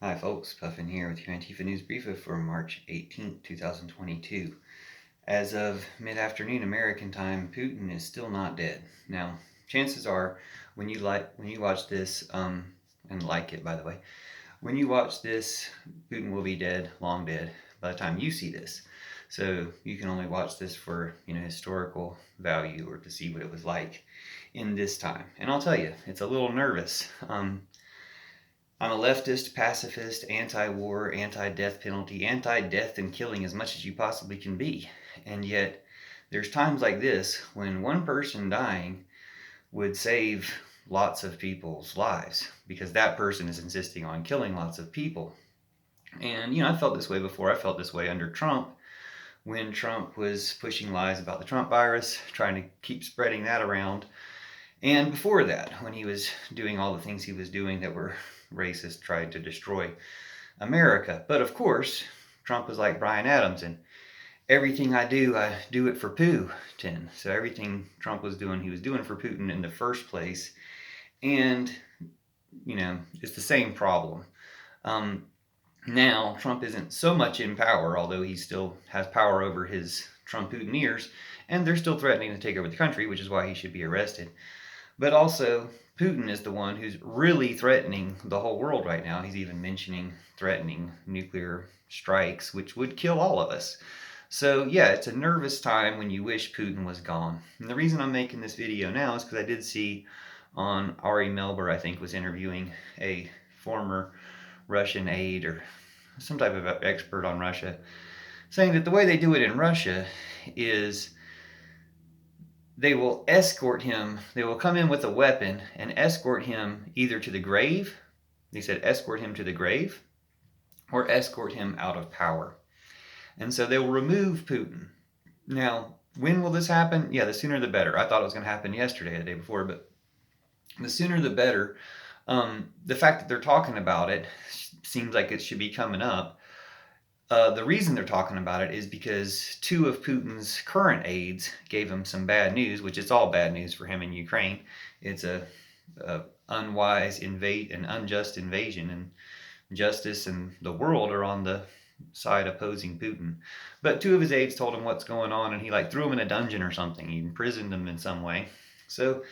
Hi folks, Puffin here with your Antifa News Briefa for March 18th, 2022. As of mid-afternoon American time, Putin is still not dead. Now, chances are, when you watch this, and like it by the way, when you watch this, Putin will be dead, long dead, by the time you see this. So you can only watch this for, historical value or to see what it was like in this time. And I'll tell you, it's a little nervous. I'm a leftist, pacifist, anti-war, anti-death penalty, anti-death and killing as much as you possibly can be. And yet, there's times like this when one person dying would save lots of people's lives because that person is insisting on killing lots of people. And, I felt this way before. I felt this way under Trump when Trump was pushing lies about the Trump virus, trying to keep spreading that around. And before that, when he was doing all the things he was doing that were racist, tried to destroy America. But of course, Trump was like Bryan Adams, and everything I do it for Putin. So everything Trump was doing, he was doing for Putin in the first place. And, it's the same problem. Now, Trump isn't so much in power, although he still has power over his Trump-Putineers, and they're still threatening to take over the country, which is why he should be arrested. But also, Putin is the one who's really threatening the whole world right now. He's even mentioning threatening nuclear strikes, which would kill all of us. So yeah, it's a nervous time when you wish Putin was gone. And the reason I'm making this video now is because I did see on Ari Melber, I think, was interviewing a former Russian aide or some type of expert on Russia, saying that the way they do it in Russia is they will escort him, they will come in with a weapon and escort him either to the grave, they said escort him to the grave, or escort him out of power. And so they will remove Putin. Now, when will this happen? Yeah, the sooner the better. I thought it was going to happen yesterday, the day before, but the sooner the better. The fact that they're talking about it seems like it should be coming up. The reason they're talking about it is because two of Putin's current aides gave him some bad news, which is all bad news for him in Ukraine. It's a unwise and unjust invasion, and justice and the world are on the side opposing Putin. But two of his aides told him what's going on, and he threw him in a dungeon or something. He imprisoned them in some way. So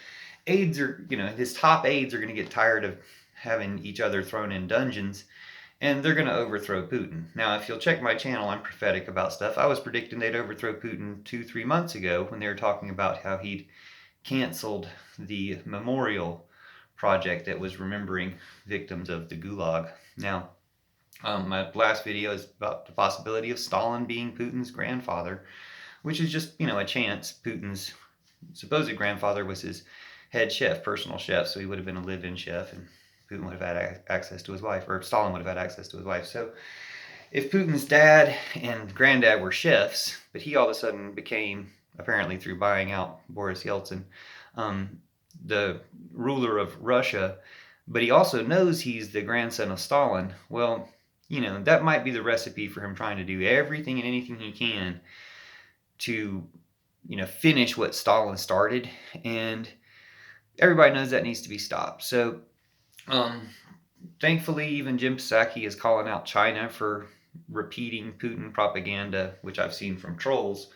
aides are, his top aides are going to get tired of having each other thrown in dungeons, and they're going to overthrow Putin. Now, if you'll check my channel, I'm prophetic about stuff. I was predicting they'd overthrow Putin 2-3 months ago when they were talking about how he'd canceled the memorial project that was remembering victims of the Gulag. Now, my last video is about the possibility of Stalin being Putin's grandfather, which is just, a chance. Putin's supposed grandfather was his head chef, personal chef, so he would have been a live-in chef, and Putin would have had access to his wife, or Stalin would have had access to his wife. So if Putin's dad and granddad were chefs, but he all of a sudden became, apparently through buying out Boris Yeltsin, the ruler of Russia, but he also knows he's the grandson of Stalin, well, that might be the recipe for him trying to do everything and anything he can to, finish what Stalin started, and everybody knows that needs to be stopped. So, thankfully, even Jim Psaki is calling out China for repeating Putin propaganda, which I've seen from trolls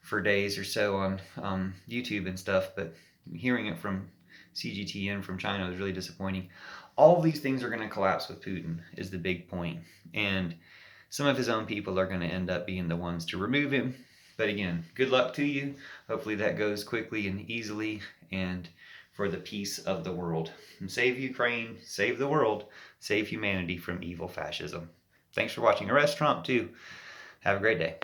for days or so on YouTube and stuff, but hearing it from CGTN from China was really disappointing. All these things are going to collapse with Putin is the big point, and some of his own people are going to end up being the ones to remove him. But again, good luck to you. Hopefully that goes quickly and easily, and for the peace of the world. And save Ukraine, save the world, save humanity from evil fascism. Thanks for watching. Arrest Trump too. Have a great day.